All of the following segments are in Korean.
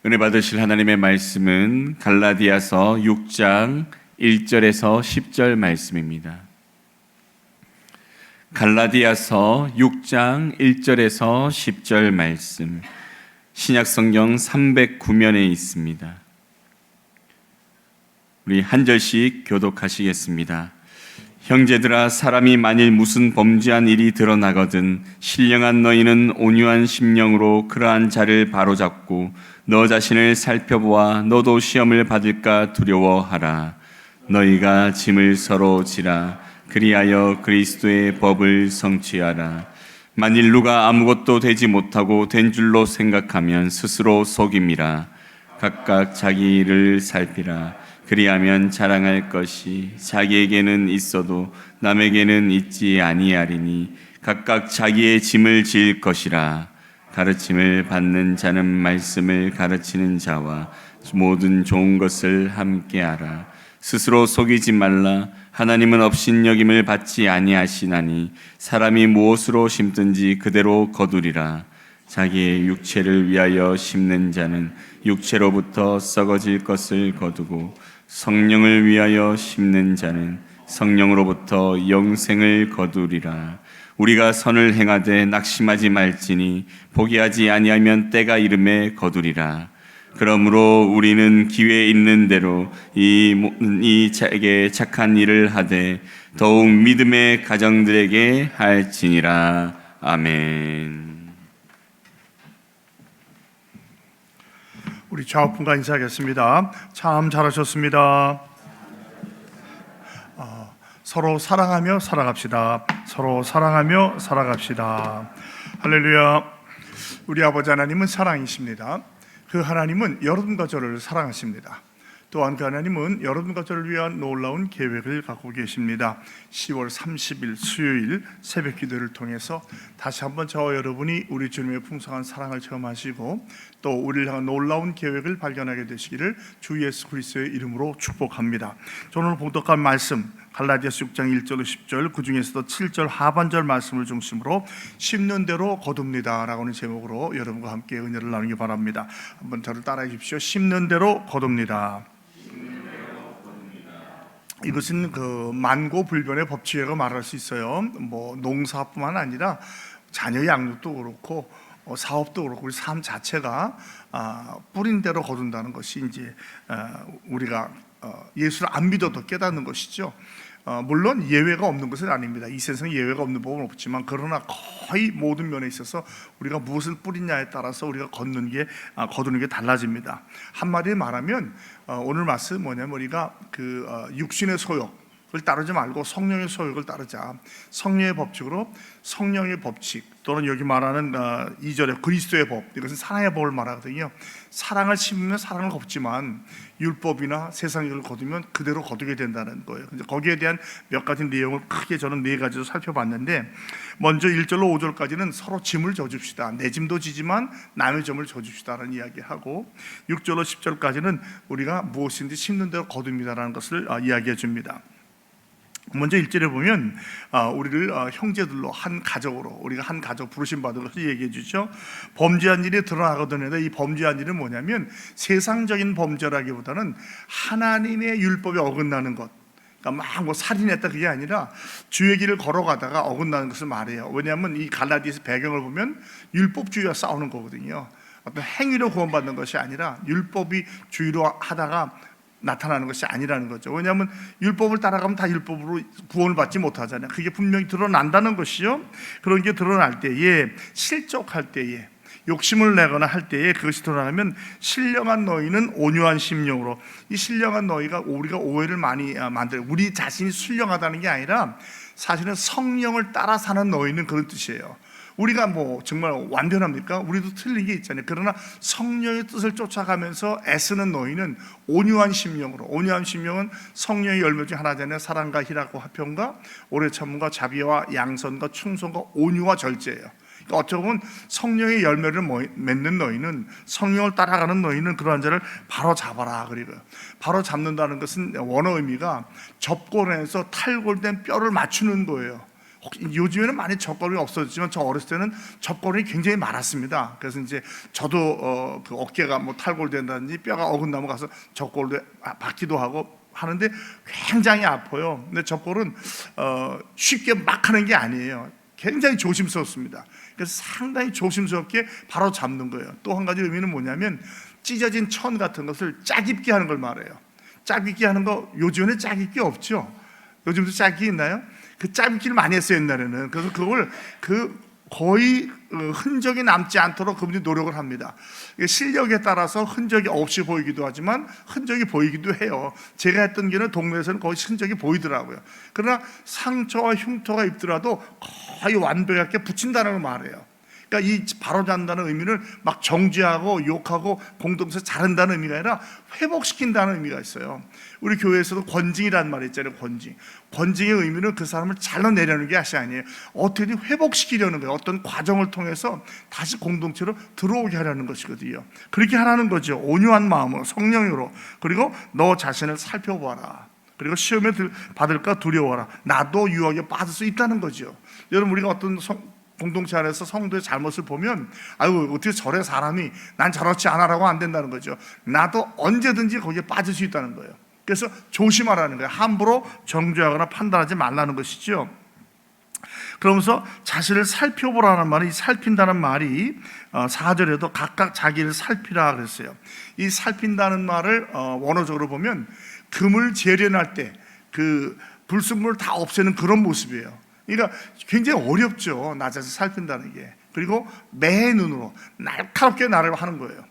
은혜 받으실 하나님의 말씀은 갈라디아서 6장 1절에서 10절 말씀입니다. 갈라디아서 6장 1절에서 10절 말씀, 신약성경 309면에 있습니다. 우리 한 절씩 교독하시겠습니다. 형제들아, 사람이 만일 무슨 범죄한 일이 드러나거든 신령한 너희는 온유한 심령으로 그러한 자를 바로잡고 너 자신을 살펴보아 너도 시험을 받을까 두려워하라. 너희가 짐을 서로 지라. 그리하여 그리스도의 법을 성취하라. 만일 누가 아무것도 되지 못하고 된 줄로 생각하면 스스로 속임이라. 각각 자기 일을 살피라. 그리하면 자랑할 것이 자기에게는 있어도 남에게는 있지 아니하리니 각각 자기의 짐을 지을 것이라. 가르침을 받는 자는 말씀을 가르치는 자와 모든 좋은 것을 함께하라. 스스로 속이지 말라. 하나님은 업신여김을 받지 아니하시나니 사람이 무엇으로 심든지 그대로 거두리라. 자기의 육체를 위하여 심는 자는 육체로부터 썩어질 것을 거두고 성령을 위하여 심는 자는 성령으로부터 영생을 거두리라. 우리가 선을 행하되 낙심하지 말지니 포기하지 아니하면 때가 이름에 거두리라. 그러므로 우리는 기회 있는 대로 이 착한 일을 하되 더욱 믿음의 가정들에게 할지니라. 아멘. 우리 좌우분과 인사하겠습니다. 참 잘하셨습니다. 서로 사랑하며 살아갑시다. 서로 사랑하며 살아갑시다. 할렐루야. 우리 아버지 하나님은 사랑이십니다. 그 하나님은 여러분과 저를 사랑하십니다. 또한 그 하나님은 여러분과 저를 위한 놀라운 계획을 갖고 계십니다. 10월 30일 수요일 새벽 기도를 통해서 다시 한번 저와 여러분이 우리 주님의 풍성한 사랑을 체험하시고 또 우리를 향한 놀라운 계획을 발견하게 되시기를 주 예수 그리스도의 이름으로 축복합니다. 오늘 봉독한 말씀 갈라디아서 6장 1절 10절, 그 중에서도 7절 하반절 말씀을 중심으로 심는 대로 거둡니다 라고 하는 제목으로 여러분과 함께 은혜를 나누기 바랍니다. 한번 저를 따라해 주십시오. 심는 대로 거둡니다. 이것은 그 만고불변의 법칙이라고 말할 수 있어요. 뭐 농사뿐만 아니라 자녀 양육도 그렇고 사업도 그렇고 우리 삶 자체가 뿌린 대로 거둔다는 것이 이제 우리가 예수를 안 믿어도 깨닫는 것이죠. 물론 예외가 없는 것은 아닙니다. 이 세상에 예외가 없는 법은 없지만 그러나 거의 모든 면에 있어서 우리가 무엇을 뿌리냐에 따라서 우리가 거두는 게 달라집니다. 한마디로 말하면 오늘 말씀 뭐냐면 우리가 그 육신의 소욕을 따르지 말고 성령의 소욕을 따르자. 성령의 법칙으로 성령의 법칙 또는 여기 말하는 2절에 그리스도의 법, 이것은 사랑의 법을 말하거든요. 사랑을 심으면 사랑을 걷지만 율법이나 세상을 거두면 그대로 거두게 된다는 거예요. 거기에 대한 몇 가지 내용을 크게 저는 4가지로 살펴봤는데, 먼저 1절로 5절까지는 서로 짐을 져줍시다. 내 짐도 지지만 남의 짐을 져줍시다라는 이야기하고 6절로 10절까지는 우리가 무엇인지 심는 대로 거둡니다라는 것을 이야기해 줍니다. 먼저 1절에 보면 우리를 형제들로 한 가족으로, 우리가 한 가족 부르심 받은 것을 얘기해 주죠. 범죄한 일이 드러나거든요. 이 범죄한 일은 뭐냐면 세상적인 범죄라기보다는 하나님의 율법에 어긋나는 것, 그러니까 막 뭐 살인했다 그게 아니라 주의 길을 걸어가다가 어긋나는 것을 말해요. 왜냐하면 이 갈라디아서 배경을 보면 율법주의와 싸우는 거거든요. 어떤 행위로 구원받는 것이 아니라 율법이 주의로 하다가 나타나는 것이 아니라는 거죠. 왜냐하면 율법을 따라가면 다 율법으로 구원을 받지 못하잖아요. 그게 분명히 드러난다는 것이요. 그런 게 드러날 때에, 실족할 때에, 욕심을 내거나 할 때에 그것이 드러나면 신령한 너희는 온유한 심령으로, 이 신령한 너희가 우리가 오해를 많이 만들어요. 우리 자신이 신령하다는 게 아니라 사실은 성령을 따라 사는 너희는 그런 뜻이에요. 우리가 뭐 정말 완전합니까? 우리도 틀린 게 있잖아요. 그러나 성령의 뜻을 쫓아가면서 애쓰는 너희는 온유한 심령으로, 온유한 심령은 성령의 열매 중 하나잖아요. 사랑과 희락과 화평과 오래 참음과 자비와 양선과 충성과 온유와 절제예요. 그러니까 어떻게 보면 성령의 열매를 맺는 너희는, 성령을 따라가는 너희는 그러한 자를 바로 잡아라. 그리고 바로 잡는다는 것은 원어 의미가 접골에서 탈골된 뼈를 맞추는 거예요. 요즘에는 많이 접거름이 없어졌지만 저 어렸을 때는 접거름이 굉장히 많았습니다. 그래서 이제 저도 그 어깨가 뭐 탈골된다든지 뼈가 어긋나면 가서 접골도 받기도 하고 하는데 굉장히 아파요. 근데 접골은 쉽게 막 하는 게 아니에요. 굉장히 조심스럽습니다. 그래서 상당히 조심스럽게 바로 잡는 거예요. 또 한 가지 의미는 뭐냐면 찢어진 천 같은 것을 짝입기 하는 걸 말해요. 짝입기 하는 거 요즘에는 짝입기 없죠. 요즘도 짝이 있나요? 그 짝입기를 많이 했어요 옛날에는. 그래서 그걸 거의 흔적이 남지 않도록 그분이 노력을 합니다. 실력에 따라서 흔적이 없이 보이기도 하지만 흔적이 보이기도 해요. 제가 했던 게는 동네에서는 거의 흔적이 보이더라고요. 그러나 상처와 흉터가 있더라도 거의 완벽하게 붙인다는 걸 말해요. 그러니까 이 바로잡는다는 의미는 막 정죄하고 욕하고 공동체 자른다는 의미가 아니라 회복시킨다는 의미가 있어요. 우리 교회에서도 권징이라는 말이 있잖아요. 권징의 의미는 그 사람을 잘라내려는 게 아니에요. 어떻게든 회복시키려는 거예요. 어떤 과정을 통해서 다시 공동체로 들어오게 하려는 것이거든요. 그렇게 하라는 거죠. 온유한 마음으로, 성령으로. 그리고 너 자신을 살펴보아라. 그리고 시험에 받을까 두려워하라. 나도 유혹에 빠질 수 있다는 거죠. 여러분, 우리가 어떤 공동체 안에서 성도의 잘못을 보면 아유 어떻게 저래 사람이, 난 저렇지 않아라고 안 된다는 거죠. 나도 언제든지 거기에 빠질 수 있다는 거예요. 그래서 조심하라는 거예요. 함부로 정죄하거나 판단하지 말라는 것이죠. 그러면서 자신을 살펴보라는 말이, 이 살핀다는 말이 4절에도 각각 자기를 살피라 그랬어요. 이 살핀다는 말을 원어적으로 보면 금을 재련할 때 그 불순물을 다 없애는 그런 모습이에요. 그러니까 굉장히 어렵죠. 나 자신을 살핀다는 게. 그리고 매의 눈으로 날카롭게 나를 하는 거예요.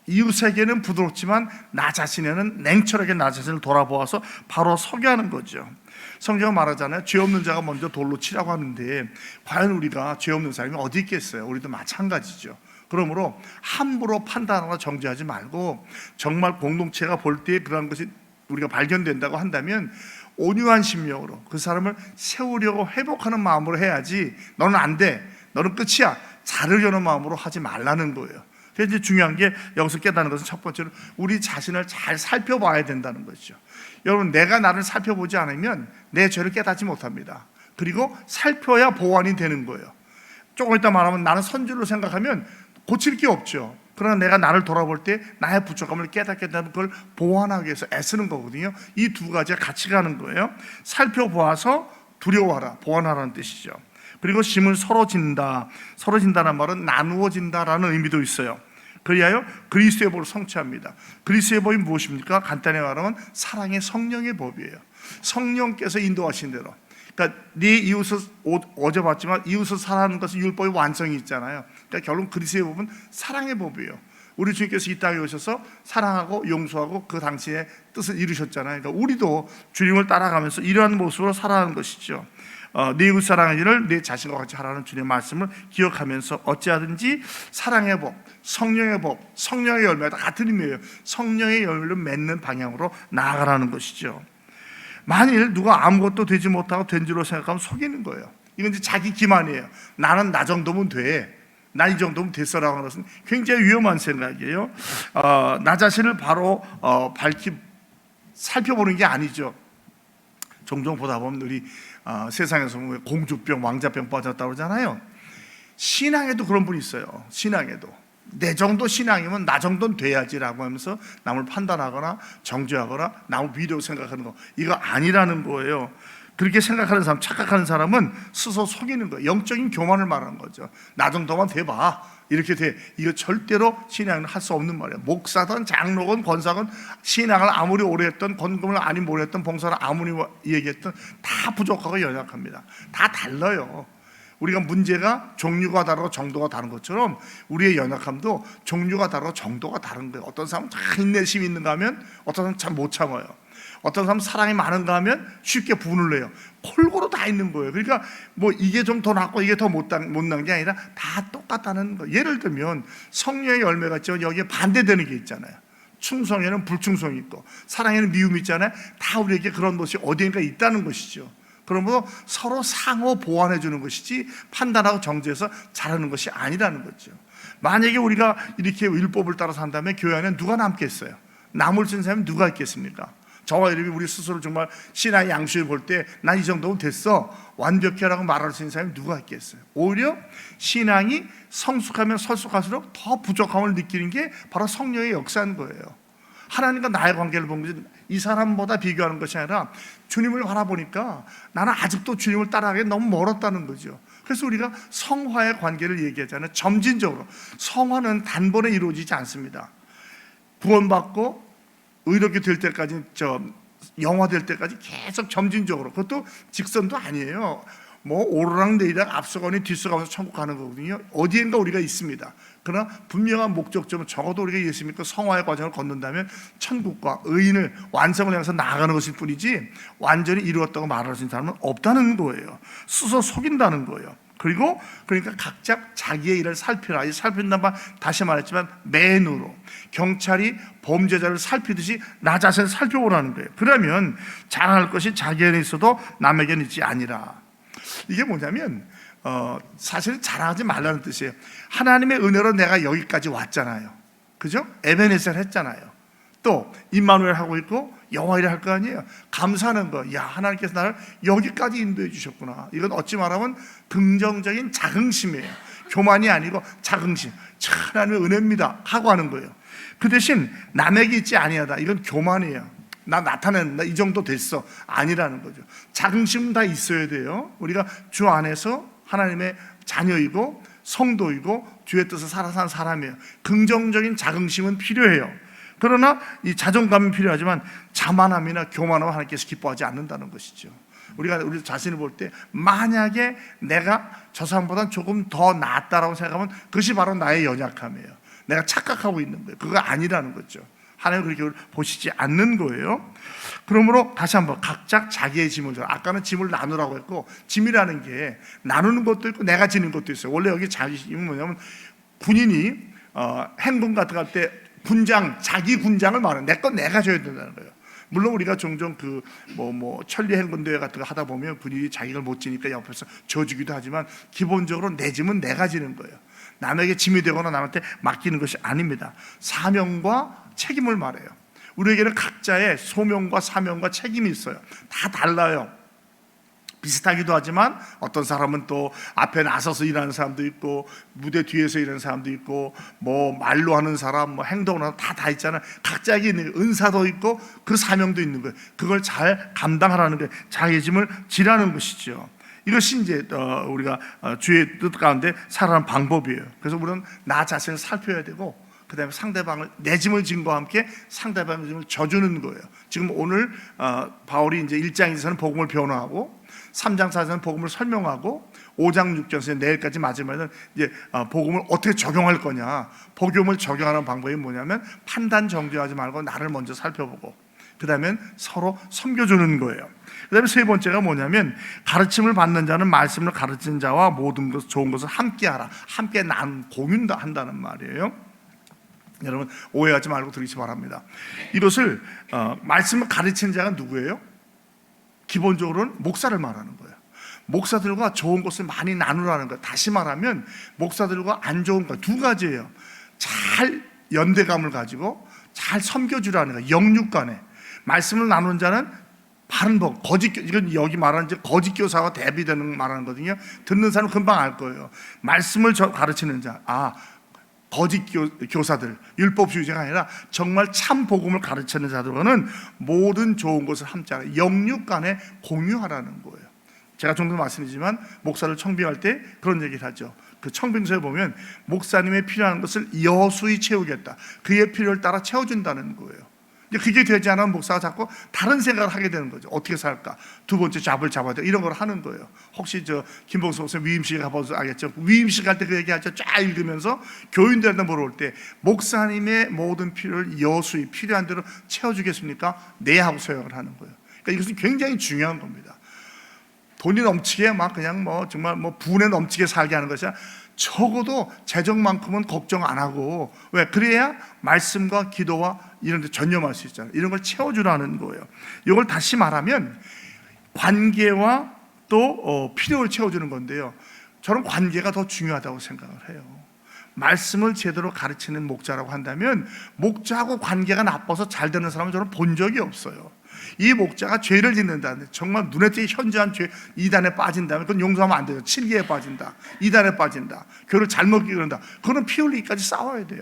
이웃에게는 부드럽지만 나 자신에는 냉철하게 나 자신을 돌아보아서 바로 서게 하는 거죠. 성경은 말하잖아요. 죄 없는 자가 먼저 돌로 치라고 하는데 과연 우리가 죄 없는 사람이 어디 있겠어요? 우리도 마찬가지죠. 그러므로 함부로 판단하거나 정죄하지 말고 정말 공동체가 볼 때 그런 것이 우리가 발견된다고 한다면 온유한 심령으로 그 사람을 세우려고 회복하는 마음으로 해야지, 너는 안 돼, 너는 끝이야, 자르려는 마음으로 하지 말라는 거예요. 그래서 이제 중요한 게 여기서 깨닫는 것은 첫 번째로 우리 자신을 잘 살펴봐야 된다는 거죠. 여러분, 내가 나를 살펴보지 않으면 내 죄를 깨닫지 못합니다. 그리고 살펴야 보완이 되는 거예요. 조금 이따 말하면 나는 선지로 생각하면 고칠 게 없죠. 그러나 내가 나를 돌아볼 때 나의 부족함을 깨닫게 되는 걸 보완하기 위해서 애쓰는 거거든요. 이 두 가지가 같이 가는 거예요. 살펴보아서 두려워하라, 보완하라는 뜻이죠. 그리고 심을 서로 진다. 서로 진다는 말은 나누어진다라는 의미도 있어요. 그리하여 그리스도의 법을 성취합니다. 그리스도의 법이 무엇입니까? 간단히 말하면 사랑의 성령의 법이에요. 성령께서 인도하신 대로. 그러니까 네 이웃을, 어제 봤지만 이웃을 사랑하는 것은 율법의 완성이 있잖아요. 그러니까 결국 그리스도의 법은 사랑의 법이에요. 우리 주님께서 이 땅에 오셔서 사랑하고 용서하고 그 당시에 뜻을 이루셨잖아요. 그러니까 우리도 주님을 따라가면서 이러한 모습으로 살아가는 것이죠. 네 이웃 사랑하기를 내 자신과 같이 하라는 주님의 말씀을 기억하면서 어찌하든지 사랑의 법, 성령의 법, 성령의 열매가 다 같은 의미예요. 성령의 열매를 맺는 방향으로 나아가라는 것이죠. 만일 누가 아무것도 되지 못하고 된 줄로 생각하면 속이는 거예요. 이건 이제 자기 기만이에요. 나는 나 정도면 돼, 나 이 정도면 됐어라고 하는 것은 굉장히 위험한 생각이에요. 나 자신을 바로 살펴보는 게 아니죠. 종종 보다 보면 우리 세상에서 공주병, 왕자병 빠졌다고 그러잖아요. 신앙에도 그런 분이 있어요. 신앙에도 내 정도 신앙이면 나 정도는 돼야지라고 하면서 남을 판단하거나 정죄하거나 남을 비리로 생각하는 거, 이거 아니라는 거예요. 그렇게 생각하는 사람, 착각하는 사람은 스스로 속이는 거예요. 영적인 교만을 말하는 거죠. 나 정도만 돼봐, 이렇게 돼. 이거 절대로 신앙은 할 수 없는 말이에요. 목사든 장로건 권사건 신앙을 아무리 오래 했던, 건금을 아니 오래 했던, 봉사를 아무리 얘기했던 다 부족하고 연약합니다. 다 달라요. 우리가 문제가 종류가 다르고 정도가 다른 것처럼 우리의 연약함도 종류가 다르고 정도가 다른 거예요. 어떤 사람은 참 인내심이 있는가 하면 어떤 사람은 참 못 참아요. 어떤 사람은 사랑이 많은가 하면 쉽게 분을 내요. 골고루 다 있는 거예요. 그러니까 뭐 이게 좀 더 낫고 이게 더 못난 게 아니라 다 똑같다는 거. 예를 들면 성령의 열매가 있죠. 여기에 반대되는 게 있잖아요. 충성에는 불충성이 있고 사랑에는 미움이 있잖아요. 다 우리에게 그런 것이 어디인가 있다는 것이죠. 그러므로 서로 상호 보완해 주는 것이지 판단하고 정죄해서 잘하는 것이 아니라는 거죠. 만약에 우리가 이렇게 율법을 따라 산다면 교회 안에 누가 남겠어요? 남을 쓴 사람이 누가 있겠습니까? 저와 여러분이 우리 스스로 정말 신앙의 양식을 볼 때 난 이 정도면 됐어, 완벽해라고 말할 수 있는 사람이 누가 있겠어요? 오히려 신앙이 성숙하면 성숙할수록 더 부족함을 느끼는 게 바로 성령의 역사인 거예요. 하나님과 나의 관계를 보면 이 사람보다 비교하는 것이 아니라 주님을 바라보니까 나는 아직도 주님을 따라가기 너무 멀었다는 거죠. 그래서 우리가 성화의 관계를 얘기하잖아요. 점진적으로. 성화는 단번에 이루어지지 않습니다. 구원받고 의롭게 될 때까지, 영화될 때까지 계속 점진적으로, 그것도 직선도 아니에요. 뭐 오르락내리락 앞서가니 뒤서가면서 천국 가는 거거든요. 어디엔가 우리가 있습니다. 그러나 분명한 목적점은 적어도 우리가 예수 믿고 성화의 과정을 걷는다면 천국과 의인을 완성을 향해서 나아가는 것일 뿐이지 완전히 이루었다고 말할 수 있는 사람은 없다는 거예요. 스스로 속인다는 거예요. 그리고 그러니까 각자 자기의 일을 살피라. 이 살핀다는 말 다시 말했지만 맨으로 경찰이 범죄자를 살피듯이 나 자신을 살펴보라는 거예요. 그러면 잘할 것이 자기에게 있어도 남에게는 있지 아니라. 이게 뭐냐면 사실 잘하지 말라는 뜻이에요. 하나님의 은혜로 내가 여기까지 왔잖아요. 그죠? 에베네셀 했잖아요. 또 임마누엘 하고 있고 여호와 이레 할 거 아니에요. 감사하는 거. 야, 하나님께서 나를 여기까지 인도해 주셨구나. 이건 어찌 말하면 긍정적인 자긍심이에요. 교만이 아니고 자긍심. 참 하나님의 은혜입니다 하고 하는 거예요. 그 대신 남에게 있지 아니하다. 이건 교만이에요. 나 나타낸다, 이 정도 됐어, 아니라는 거죠. 자긍심은 다 있어야 돼요. 우리가 주 안에서 하나님의 자녀이고 성도이고 주의 뜻을 살아 산 사람이에요. 긍정적인 자긍심은 필요해요. 그러나 이 자존감은 필요하지만 자만함이나 교만함은 하나님께서 기뻐하지 않는다는 것이죠. 우리가 우리 자신을 볼 때 만약에 내가 저 사람보다 조금 더 낫다라고 생각하면 그것이 바로 나의 연약함이에요. 내가 착각하고 있는 거예요. 그거 아니라는 거죠. 하나님은 그렇게 보시지 않는 거예요. 그러므로 다시 한번 각자 자기의 짐을 져. 아까는 짐을 나누라고 했고, 짐이라는 게 나누는 것도 있고 내가 지는 것도 있어요. 원래 여기 자기 짐은 뭐냐면 군인이 행군 같은 거 할 때 군장, 자기 군장을 말해요. 내 건 내가 줘야 된다는 거예요. 물론 우리가 종종 그 천리 행군대회 같은 거 하다 보면 군인이 자기를 못 지니까 옆에서 줘주기도 하지만 기본적으로 내 짐은 내가 지는 거예요. 남에게 짐이 되거나 남한테 맡기는 것이 아닙니다. 사명과 책임을 말해요. 우리에게는 각자의 소명과 사명과 책임이 있어요. 다 달라요. 비슷하기도 하지만 어떤 사람은 또 앞에 나서서 일하는 사람도 있고 무대 뒤에서 일하는 사람도 있고 뭐 말로 하는 사람, 뭐 행동을 하는 다 있잖아요. 각자에게 있는 은사도 있고 그 사명도 있는 거예요. 그걸 잘 감당하라는 거예요. 자기의 짐을 지라는 것이죠. 이것이 이제 우리가 주의 뜻 가운데 살아가는 방법이에요. 그래서 우리는 나 자신을 살펴야 되고 그 다음에 상대방을, 내 짐을 진 것과 함께 상대방의 짐을 져주는 거예요. 지금 오늘 바울이 이제 1장에서는 복음을 변호하고 3장 4장은 복음을 설명하고 5장 6장에서 내일까지 마지막에는 이제 복음을 어떻게 적용할 거냐, 복음을 적용하는 방법이 뭐냐면 판단 정죄하지 말고 나를 먼저 살펴보고 그 다음에 서로 섬겨주는 거예요. 그 다음에 세 번째가 뭐냐면 가르침을 받는 자는 말씀을 가르치는 자와 모든 것, 좋은 것을 함께 하라. 함께 공유한다는 말이에요. 여러분 오해하지 말고 들으시기 바랍니다. 이것을 말씀을 가르치는 자가 누구예요? 기본적으로는 목사를 말하는 거예요. 목사들과 좋은 것을 많이 나누라는 거예요. 다시 말하면 목사들과 안 좋은 것 두 가지예요. 잘 연대감을 가지고 잘 섬겨주라는 거예요. 영육 간에 말씀을 나누는 자는 바른 법, 이건 여기 말하는 이제 거짓 교사와 대비되는 말하는 거거든요. 듣는 사람은 금방 알 거예요. 말씀을 가르치는 자, 거짓 교사들, 율법주의자가 아니라 정말 참 복음을 가르치는 자들과는 모든 좋은 것을 함께 영육 간에 공유하라는 거예요. 제가 좀 더 말씀드리지만 목사를 청빙할 때 그런 얘기를 하죠. 그 청빙서에 보면 목사님의 필요한 것을 여수히 채우겠다. 그의 필요를 따라 채워준다는 거예요. 그게 되지 않으면 목사가 자꾸 다른 생각을 하게 되는 거죠. 어떻게 살까? 두 번째 잡을 잡아야 돼. 이런 걸 하는 거예요. 혹시 김봉수 목사 위임식 가봐서 알겠죠? 위임식 할 때 그 얘기하죠. 쫙 읽으면서 교인들한테 물어볼 때 목사님의 모든 필요를 여수히 필요한 대로 채워주겠습니까? 네 하고 소용을 하는 거예요. 그러니까 이것은 굉장히 중요한 겁니다. 돈이 넘치게 막 그냥 정말 분에 넘치게 살게 하는 것이 아니라 적어도 재정만큼은 걱정 안 하고, 왜? 그래야 말씀과 기도와 이런 데 전념할 수 있잖아요. 이런 걸 채워주라는 거예요. 이걸 다시 말하면 관계와 또 필요를 채워주는 건데요. 저는 관계가 더 중요하다고 생각을 해요. 말씀을 제대로 가르치는 목자라고 한다면 목자하고 관계가 나빠서 잘 되는 사람은 저는 본 적이 없어요. 이 목자가 죄를 짓는다는데 정말 눈에 띄게 현저한 죄, 이단에 빠진다면 그건 용서하면 안 돼요. 7기에 빠진다, 이단에 빠진다, 교를 잘못 이끈다, 그거는 피 흘리기까지 싸워야 돼요.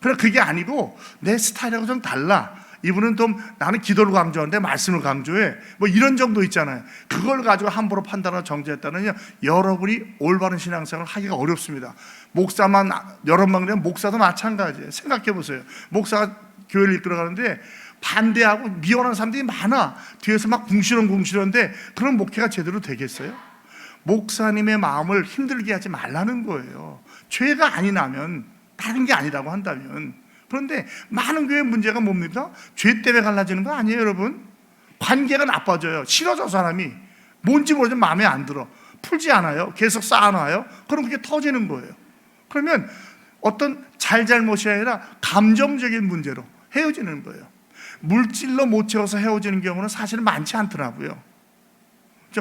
그러나 그게 아니고 내 스타일하고 좀 달라, 이분은 좀 나는 기도를 강조하는데 말씀을 강조해, 뭐 이런 정도 있잖아요. 그걸 가지고 함부로 판단하고 정죄했다면 여러분이 올바른 신앙생활을 하기가 어렵습니다. 목사만 여러 명 되면 목사도 마찬가지예요. 생각해 보세요. 목사가 교회를 이끌어가는데 반대하고 미워하는 사람들이 많아. 뒤에서 막 궁시렁궁시렁한데 그런 목회가 제대로 되겠어요? 목사님의 마음을 힘들게 하지 말라는 거예요. 죄가 아니라면, 다른 게 아니라고 한다면. 그런데 많은 교회 문제가 뭡니까? 죄 때문에 갈라지는 거 아니에요, 여러분? 관계가 나빠져요. 싫어져, 사람이. 뭔지 모르지만 마음에 안 들어. 풀지 않아요. 계속 쌓아놔요. 그럼 그게 터지는 거예요. 그러면 어떤 잘잘못이 아니라 감정적인 문제로 헤어지는 거예요. 물질로 못 채워서 헤어지는 경우는 사실은 많지 않더라고요.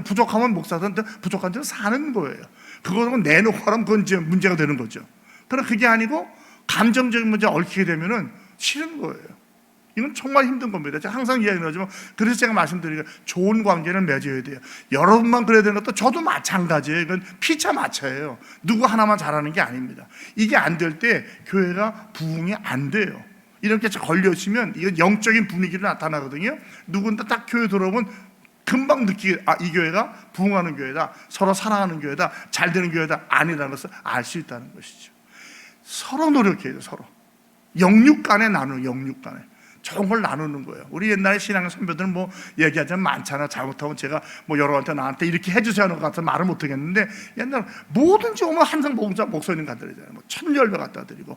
부족하면 목사들한테 부족한 대로 사는 거예요. 그거는 내놓고 하면 그건 이제 문제가 되는 거죠. 그러나 그게 아니고 감정적인 문제에 얽히게 되면은 싫은 거예요. 이건 정말 힘든 겁니다. 제가 항상 이야기를 하지만, 그래서 제가 말씀드리기가 좋은 관계를 맺어야 돼요. 여러분만 그래야 되는 것도 저도 마찬가지예요. 이건 피차 마차예요. 누구 하나만 잘하는 게 아닙니다. 이게 안 될 때 교회가 부흥이 안 돼요. 이렇게 걸려지면 이건 영적인 분위기로 나타나거든요. 누군가 딱 교회 들어오면 금방 느끼게, 아, 이 교회가 부흥하는 교회다, 서로 사랑하는 교회다, 잘 되는 교회다, 아니라는 것을 알 수 있다는 것이죠. 서로 노력해야 돼요. 서로 영육 간에 나누는, 영육 간에 좋은 걸 나누는 거예요. 우리 옛날에 신앙 선배들은 뭐 얘기하자면 많잖아. 잘못하면 제가 뭐 여러분한테 나한테 이렇게 해주세요 하는 것 같아서 말을 못 하겠는데, 옛날에 뭐든지 오면 항상 목사님 갖다 드리잖아요. 뭐 천열배 갖다 드리고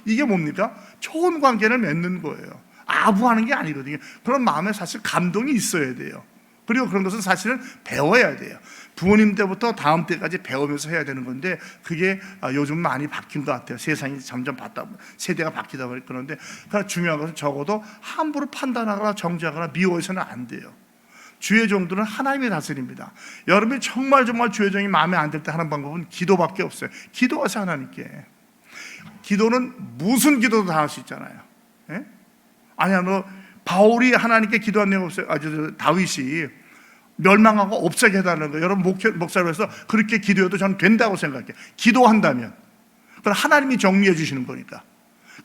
이게 뭡니까? 좋은 관계를 맺는 거예요. 아부하는 게 아니거든요. 그런 마음에 사실 감동이 있어야 돼요. 그리고 그런 것은 사실은 배워야 돼요. 부모님 때부터 다음 때까지 배우면서 해야 되는 건데, 그게 요즘 많이 바뀐 것 같아요. 세상이 점점 세대가 바뀌다 보니까. 그런데 중요한 것은 적어도 함부로 판단하거나 정죄하거나 미워해서는 안 돼요. 주의 종들은 하나님이 다스립니다. 여러분이 정말 주의 종이 마음에 안 들 때 하는 방법은 기도밖에 없어요. 기도하세요, 하나님께. 기도는 무슨 기도도 다 할 수 있잖아요. 예? 아니야, 바울이 하나님께 기도한 내용 없어요. 다윗이 멸망하고 없애게 해달라는 거예요. 여러분 목사로 해서 그렇게 기도해도 저는 된다고 생각해요. 기도한다면. 그럼 하나님이 정리해 주시는 거니까.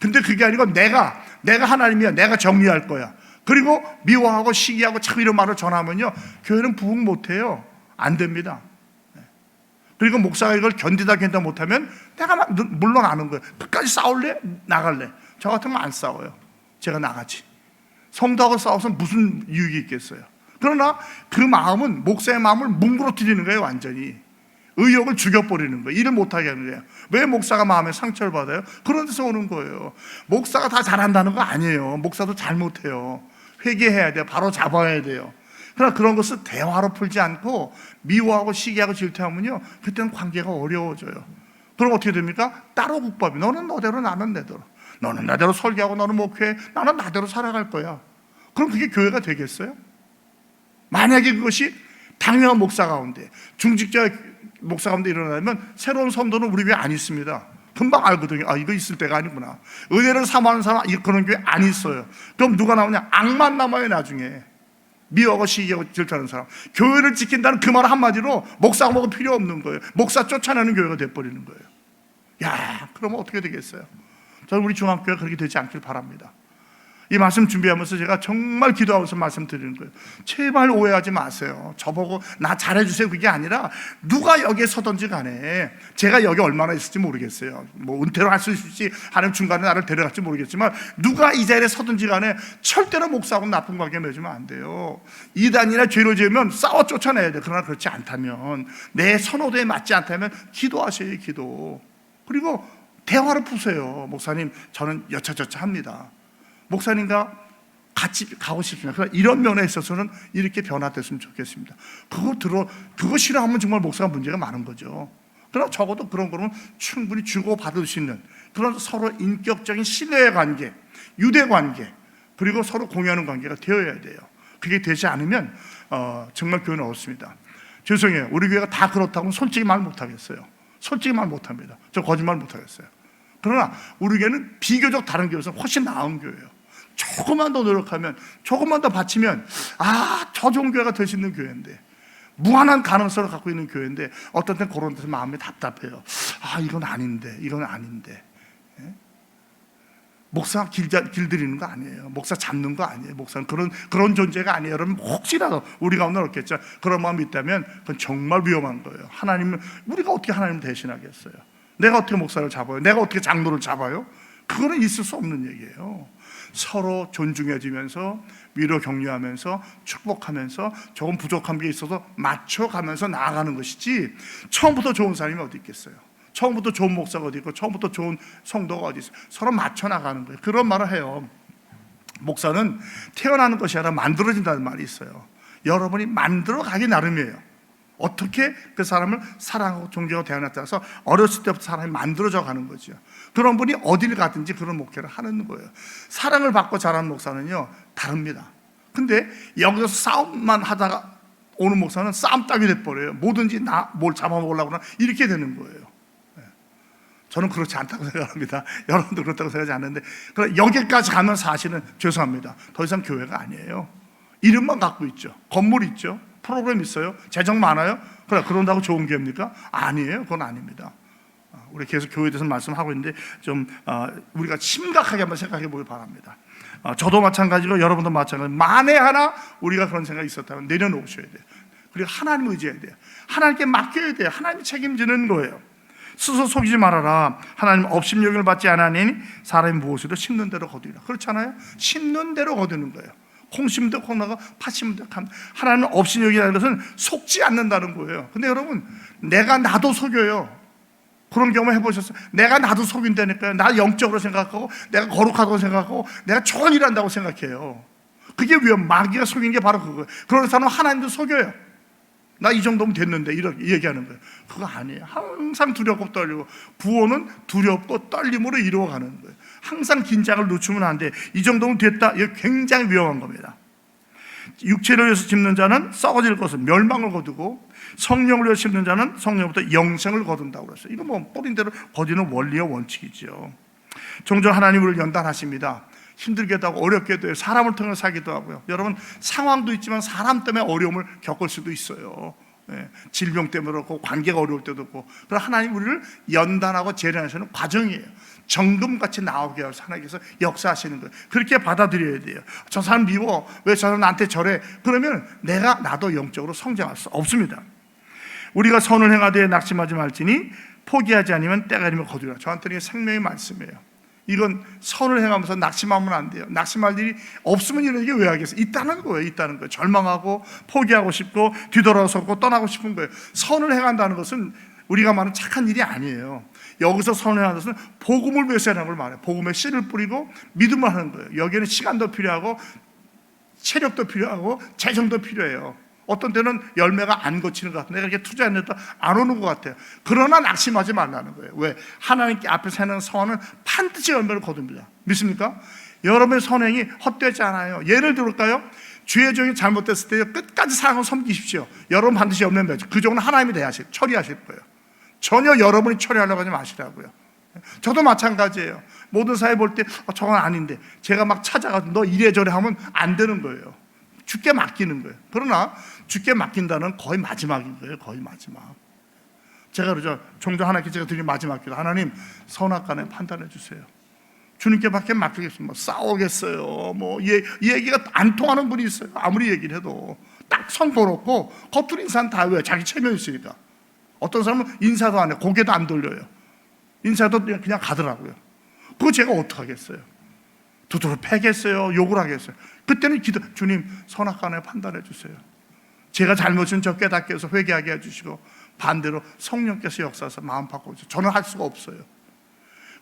근데 그게 아니고 내가 하나님이야, 내가 정리할 거야, 그리고 미워하고 시기하고 참 이런 말을 전하면요, 교회는 부흥 못해요. 안 됩니다. 그리고 목사가 이걸 견디다 못하면 내가 물러나는 거예요. 끝까지 싸울래? 나갈래? 저 같으면 안 싸워요. 제가 나가지. 성도하고 싸워서 무슨 유익이 있겠어요? 그러나 그 마음은, 목사의 마음을 뭉그러뜨리는 거예요. 완전히 의욕을 죽여버리는 거예요. 일을 못하게 하는 거예요. 왜 목사가 마음에 상처를 받아요? 그런 데서 오는 거예요. 목사가 다 잘한다는 거 아니에요. 목사도 잘못해요. 회개해야 돼요. 바로 잡아야 돼요. 그러나 그런 것을 대화로 풀지 않고 미워하고 시기하고 질투하면요, 그때는 관계가 어려워져요. 그럼 어떻게 됩니까? 따로 국밥이, 너는 너대로 나는 내대로, 너는 나대로 설교하고 너는 목회해, 나는 나대로 살아갈 거야. 그럼 그게 교회가 되겠어요? 만약에 그것이 당연한 목사 가운데, 중직자 목사 가운데 일어나면 새로운 성도는 우리 교회 안 있습니다. 금방 알거든요. 아, 이거 있을 때가 아니구나. 은혜를 사모하는 사람 그런 교회 안 있어요. 그럼 누가 나오냐? 악만 남아요. 나중에 미워하고 시기하고 질투하는 사람. 교회를 지킨다는 그 말 한마디로 목사가 뭐가 필요 없는 거예요. 목사 쫓아내는 교회가 돼버리는 거예요. 야, 그러면 어떻게 되겠어요? 저는 우리 중앙교회가 그렇게 되지 않길 바랍니다. 이 말씀 준비하면서 제가 정말 기도하면서 말씀드리는 거예요. 제발 오해하지 마세요. 저보고 나 잘해주세요, 그게 아니라 누가 여기에 서든지 간에, 제가 여기 얼마나 있을지 모르겠어요. 뭐 은퇴를 할 수 있을지, 하나님 중간에 나를 데려갈지 모르겠지만, 누가 이 자리에 서든지 간에 절대로 목사하고 나쁜 관계 맺으면 안 돼요. 이단이나 죄를 지으면 싸워 쫓아내야 돼요. 그러나 그렇지 않다면, 내 선호도에 맞지 않다면 기도하세요. 기도. 그리고 대화를 푸세요. 목사님, 저는 여차저차 합니다. 목사님과 같이 가고 싶습니다. 그러나 이런 면에 있어서는 이렇게 변화됐으면 좋겠습니다. 그거 싫어하면 정말 목사가 문제가 많은 거죠. 그러나 적어도 그런 거는 충분히 주고받을 수 있는 그런 서로 인격적인 신뢰의 관계, 유대 관계, 그리고 서로 공유하는 관계가 되어야 돼요. 그게 되지 않으면 정말 교회는 어렵습니다. 죄송해요. 우리 교회가 다 그렇다고는 솔직히 말 못하겠어요. 솔직히 말 못합니다. 저 거짓말 못하겠어요. 그러나 우리 교회는 비교적 다른 교회에서 훨씬 나은 교회예요. 조금만 더 노력하면, 조금만 더 바치면, 저 좋은 교회가 될 수 있는 교회인데, 무한한 가능성을 갖고 있는 교회인데, 어떤 때는 그런 데서 마음이 답답해요. 이건 아닌데, 이건 아닌데. 목사 길들이는 거 아니에요. 목사 잡는 거 아니에요. 목사는 그런 존재가 아니에요. 여러분, 혹시라도 우리 가운데 없겠죠. 그런 마음이 있다면 그건 정말 위험한 거예요. 하나님은, 우리가 어떻게 하나님을 대신하겠어요? 내가 어떻게 목사를 잡아요? 내가 어떻게 장로를 잡아요? 그거는 있을 수 없는 얘기예요. 서로 존중해주면서 위로 격려하면서 축복하면서 조금 부족한 게 있어서 맞춰가면서 나아가는 것이지, 처음부터 좋은 사람이 어디 있겠어요? 처음부터 좋은 목사가 어디 있고 처음부터 좋은 성도가 어디 있어요? 서로 맞춰 나가는 거예요. 그런 말을 해요. 목사는 태어나는 것이 아니라 만들어진다는 말이 있어요. 여러분이 만들어 가기 나름이에요. 어떻게 그 사람을 사랑하고 존경하고 대하느냐에 따라서 어렸을 때부터 사람이 만들어져 가는 거죠. 그런 분이 어딜 가든지 그런 목회를 하는 거예요. 사랑을 받고 자라는 목사는요, 다릅니다. 근데 여기서 싸움만 하다가 오는 목사는 싸움 따위 돼버려요. 뭐든지 뭘 잡아먹으려고 하나 이렇게 되는 거예요. 저는 그렇지 않다고 생각합니다. 여러분도 그렇다고 생각하지 않는데, 여기까지 가면 사실은 죄송합니다. 더 이상 교회가 아니에요. 이름만 갖고 있죠. 건물 있죠. 프로그램 있어요. 재정 많아요. 그런다고 좋은 교회입니까? 아니에요. 그건 아닙니다. 우리 계속 교회에 대해서 말씀하고 있는데 좀 우리가 심각하게 한번 생각해 보길 바랍니다. 저도 마찬가지고 여러분도 마찬가지고, 만에 하나 우리가 그런 생각이 있었다면 내려놓으셔야 돼요. 그리고 하나님 의지해야 돼요. 하나님께 맡겨야 돼요. 하나님이 책임지는 거예요. 스스로 속이지 말아라. 하나님 업신여김을 받지 않으니 사람이 무엇이든 심는 대로 거두리라. 그렇잖아요. 심는 대로 거두는 거예요. 콩 심는 대로 콩 나가, 팥 심는 대로 팥. 하나님은 업신여김이라는 것은 속지 않는다는 거예요. 근데 여러분, 내가 나도 속여요. 그런 경험 해보셨어요? 내가 나도 속인다니까요. 나 영적으로 생각하고 내가 거룩하다고 생각하고 내가 좋은 일 한다고 생각해요. 그게 마귀가 속인 게 바로 그거예요. 그런 사람은 하나님도 속여요. 나 이 정도면 됐는데 이렇게 얘기하는 거예요. 그거 아니에요. 항상 두렵고 떨리고, 구원은 두렵고 떨림으로 이루어가는 거예요. 항상 긴장을 늦추면 안 돼. 이 정도면 됐다. 이거 굉장히 위험한 겁니다. 육체를 위해서 심는 자는 썩어질 것을, 멸망을 거두고, 성령을 위해서 심는 자는 성령부터 영생을 거둔다고 그랬어요. 이거 뭐 뿌린 대로 거두는 원리와 원칙이죠. 종종 하나님 우리를 연단하십니다. 힘들게도 하고 어렵게도 해요. 사람을 통해 살기도 하고요. 여러분, 상황도 있지만 사람 때문에 어려움을 겪을 수도 있어요. 질병 때문에 그렇고, 관계가 어려울 때도 있고. 그럼 하나님 우리를 연단하고 재련하시는 과정이에요. 정금같이 나오게 해서 하나님께서 역사하시는 거예요. 그렇게 받아들여야 돼요. 저 사람 미워, 왜 저 사람 나한테 저래? 그러면 나도 영적으로 성장할 수 없습니다. 우리가 선을 행하되 낙심하지 말지니 포기하지 않으면 때가 되면 거두리라. 저한테는 이게 생명의 말씀이에요. 이건 선을 행하면서 낙심하면 안 돼요. 낙심할 일이 없으면 이런 게 왜 하겠어요? 있다는 거예요. 절망하고 포기하고 싶고 뒤돌아서고 떠나고 싶은 거예요. 선을 행한다는 것은 우리가 말하는 착한 일이 아니에요. 여기서 선을 행하는 것은 복음을 위해서 하는 걸 말해요. 복음에 씨를 뿌리고 믿음을 하는 거예요. 여기에는 시간도 필요하고 체력도 필요하고 재정도 필요해요. 어떤 때는 열매가 안 거치는 것 같아요. 내가 이렇게 투자했는데 안 오는 것 같아요. 그러나 낙심하지 말라는 거예요. 왜? 하나님께 앞에서 하는 선은 반드시 열매를 거둡니다. 믿습니까? 여러분의 선행이 헛되지 않아요. 예를 들을까요? 주의 종이 잘못됐을 때 끝까지 사랑을 섬기십시오. 여러분 반드시 열매 맺죠. 그 종은 하나님이 처리하실 거예요. 전혀 여러분이 처리하려고 하지 마시라고요. 저도 마찬가지예요. 모든 사회 볼 때 저건 아닌데 제가 막 찾아가서 너 이래저래 하면 안 되는 거예요. 주께 맡기는 거예요. 그러나 주께 맡긴다는 거의 마지막인 거예요. 거의 마지막. 제가 그러죠. 종종 하나님께 제가 드린 마지막 기도, 하나님 선악간에 판단해 주세요. 주님께 밖에 맡기겠습니다. 싸우겠어요. 이 얘기가 안 통하는 분이 있어요. 아무리 얘기를 해도 딱 선 보놓고 겉으로 인사는 다 외워요. 자기 체면이 있으니까. 어떤 사람은 인사도 안 해요. 고개도 안 돌려요. 인사도 그냥 가더라고요. 그거 제가 어떡하겠어요? 두드러 패겠어요? 욕을 하겠어요? 그때는 기도, 주님 선악간에 판단해 주세요. 제가 잘못은 저 깨닫게 해서 회개하게 해주시고, 반대로 성령께서 역사해서 마음 바꿔주세요. 저는 할 수가 없어요.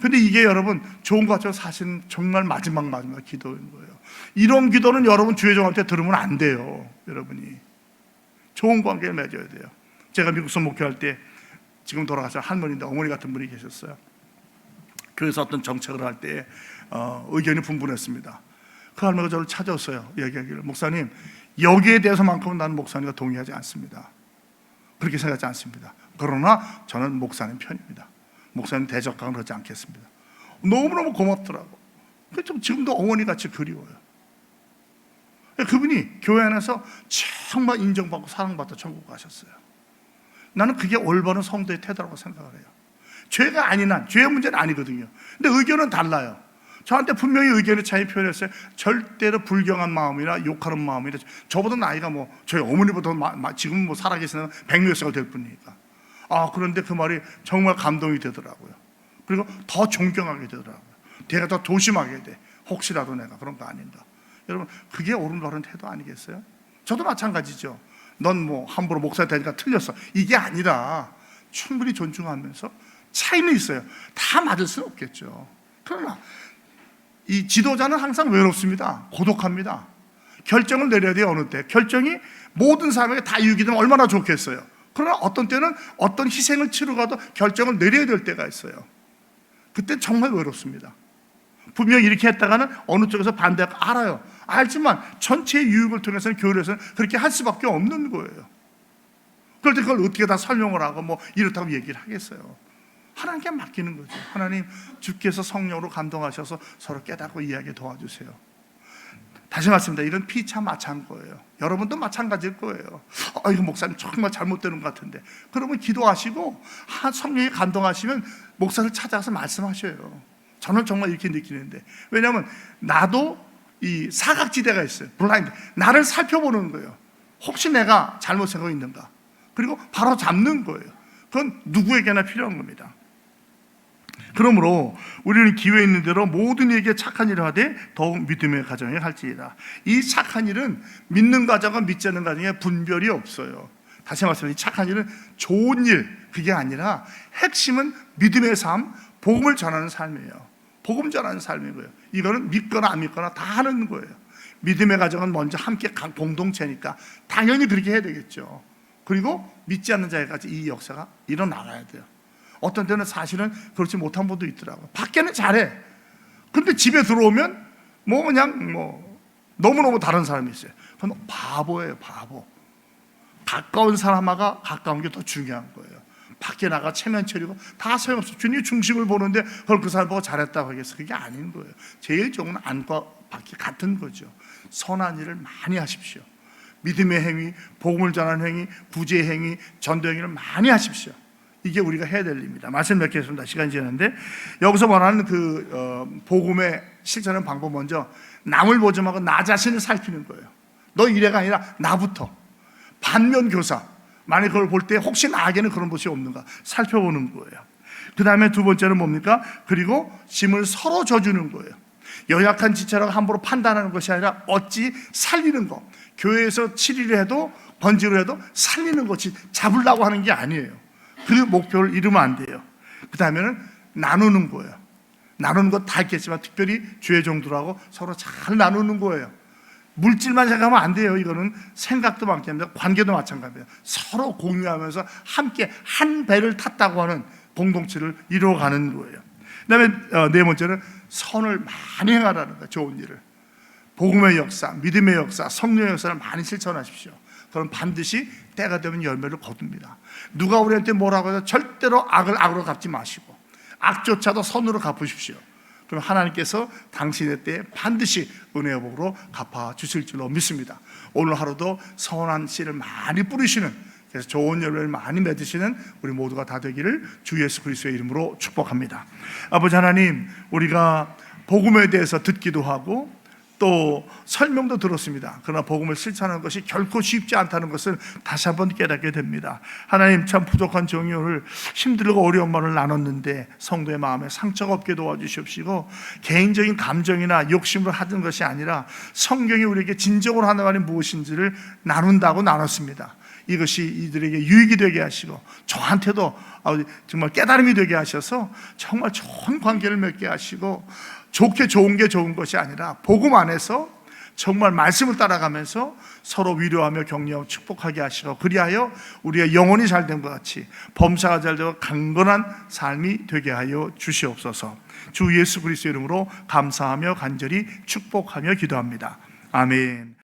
근데 이게 여러분 좋은 것 같죠? 사실은 정말 마지막 기도인 거예요. 이런 기도는 여러분 주의 종한테 들으면 안 돼요. 여러분이 좋은 관계를 맺어야 돼요. 제가 미국에서 목회할 때 지금 돌아가신 할머니인데 어머니 같은 분이 계셨어요. 그래서 어떤 정책을 할 때 의견이 분분했습니다. 그 할머니가 저를 찾아왔어요. 얘기하기를, 목사님 여기에 대해서만큼은 나는 목사님과 동의하지 않습니다. 그렇게 생각하지 않습니다. 그러나 저는 목사님 편입니다. 목사님 대적하고 그러지 않겠습니다. 너무너무 고맙더라고. 좀 지금도 어머니같이 그리워요. 그분이 교회 안에서 정말 인정받고 사랑받아 천국 가셨어요. 나는 그게 올바른 성도의 태도라고 생각을 해요. 죄가 아닌 한, 죄의 문제는 아니거든요. 근데 의견은 달라요. 저한테 분명히 의견의 차이 표현했어요. 절대로 불경한 마음이나 욕하는 마음이나, 저보다 나이가 저희 어머니보다 지금 살아계시는 100몇 살가 될 뿐이니까. 그런데 그 말이 정말 감동이 되더라고요. 그리고 더 존경하게 되더라고요. 내가 더 조심하게 돼. 혹시라도 내가 그런 거 아닌가. 여러분, 그게 옳은 바른 태도 아니겠어요? 저도 마찬가지죠. 넌 함부로 목사 되니까 틀렸어, 이게 아니라 충분히 존중하면서, 차이는 있어요. 다 맞을 수는 없겠죠. 그러나 이 지도자는 항상 외롭습니다. 고독합니다. 결정을 내려야 돼요. 어느 때 결정이 모든 사람에게 다 유익이 되면 얼마나 좋겠어요. 그러나 어떤 때는 어떤 희생을 치르고도 결정을 내려야 될 때가 있어요. 그때 정말 외롭습니다. 분명히 이렇게 했다가는 어느 쪽에서 반대하고, 알아요. 알지만 전체의 유익을 통해서는 교회에서는 그렇게 할 수밖에 없는 거예요. 그럴 때 그걸 어떻게 다 설명을 하고 이렇다고 얘기를 하겠어요. 하나님께 맡기는 거죠. 하나님, 주께서 성령으로 감동하셔서 서로 깨닫고 이해하게 도와주세요. 다시 말씀드립니다. 이건 피차마차한 거예요. 여러분도 마찬가지일 거예요. 이거 목사님 정말 잘못되는 것 같은데, 그러면 기도하시고 성령이 감동하시면 목사를 찾아가서 말씀하셔요. 저는 정말 이렇게 느끼는데, 왜냐하면 나도 이 사각지대가 있어요. 블라인드. 나를 살펴보는 거예요. 혹시 내가 잘못 생각하고 있는가. 그리고 바로 잡는 거예요. 그건 누구에게나 필요한 겁니다. 그러므로 우리는 기회 있는 대로 모든 이에게 착한 일을 하되 더욱 믿음의 가정에 갈지니라. 이 착한 일은 믿는 가정과 믿지 않는 가정에 분별이 없어요. 다시 말씀드리면 착한 일은 좋은 일, 그게 아니라 핵심은 믿음의 삶, 복음을 전하는 삶이에요. 복음 전하는 삶인 거예요. 이거는 믿거나 안 믿거나 다 하는 거예요. 믿음의 가정은 먼저 함께 공동체니까 당연히 그렇게 해야 되겠죠. 그리고 믿지 않는 자에까지 이 역사가 일어나야 돼요. 어떤 때는 사실은 그렇지 못한 분도 있더라고요. 밖에는 잘해. 근데 집에 들어오면 너무너무 다른 사람이 있어요. 그건 바보예요, 바보. 가까운 사람과 가까운 게 더 중요한 거예요. 밖에 나가 체면 차리고 다 소용없어. 주님 중심을 보는데 그걸 그 사람 보고 잘했다고 하겠어. 그게 아닌 거예요. 제일 좋은 건 안과 밖이 같은 거죠. 선한 일을 많이 하십시오. 믿음의 행위, 복음을 전하는 행위, 구제의 행위, 전도 행위를 많이 하십시오. 이게 우리가 해야 될 일입니다. 말씀 맺겠습니다. 시간이 지났는데, 여기서 말하는 복음의 실천하는 방법, 먼저 남을 보지 말고 나 자신을 살피는 거예요. 너 이래가 아니라 나부터. 반면 교사, 만약 그걸 볼 때 혹시 나에게는 그런 것이 없는가 살펴보는 거예요. 그 다음에 두 번째는 뭡니까? 그리고 짐을 서로 져주는 거예요. 연약한 지체라고 함부로 판단하는 것이 아니라 어찌 살리는 것. 교회에서 7일을 해도 번지를 해도 살리는 것이 잡으려고 하는 게 아니에요. 그 목표를 이루면 안 돼요. 그 다음에는 나누는 거예요. 나누는 것 다 있겠지만 특별히 주의 종들하고 서로 잘 나누는 거예요. 물질만 생각하면 안 돼요. 이거는 생각도 마찬가지입니다. 관계도 마찬가지예요. 서로 공유하면서 함께 한 배를 탔다고 하는 공동체를 이루어가는 거예요. 그 다음에 네 번째는 선을 많이 행하라는 거예요. 좋은 일을. 복음의 역사, 믿음의 역사, 성령의 역사를 많이 실천하십시오. 그럼 반드시 때가 되면 열매를 거둡니다. 누가 우리한테 뭐라고 해서 절대로 악을 악으로 갚지 마시고 악조차도 선으로 갚으십시오. 그럼 하나님께서 당신의 때에 반드시 은혜의 복으로 갚아주실 줄로 믿습니다. 오늘 하루도 선한 씨를 많이 뿌리시는, 그래서 좋은 열매를 많이 맺으시는 우리 모두가 다 되기를 주 예수 그리스도의 이름으로 축복합니다. 아버지 하나님, 우리가 복음에 대해서 듣기도 하고 또 설명도 들었습니다. 그러나 복음을 실천하는 것이 결코 쉽지 않다는 것을 다시 한번 깨닫게 됩니다. 하나님, 참 부족한 정의를 힘들고 어려운 말을 나눴는데 성도의 마음에 상처가 없게 도와주시옵시고, 개인적인 감정이나 욕심으로 하던 것이 아니라 성경이 우리에게 진정으로 하는 말이 무엇인지를 나눈다고 나눴습니다. 이것이 이들에게 유익이 되게 하시고 저한테도 정말 깨달음이 되게 하셔서 정말 좋은 관계를 맺게 하시고, 좋게 좋은 게 좋은 것이 아니라 복음 안에서 정말 말씀을 따라가면서 서로 위로하며 격려하고 축복하게 하시고, 그리하여 우리의 영혼이 잘된 것 같이 범사가 잘되고 강건한 삶이 되게 하여 주시옵소서. 주 예수 그리스도의 이름으로 감사하며 간절히 축복하며 기도합니다. 아멘.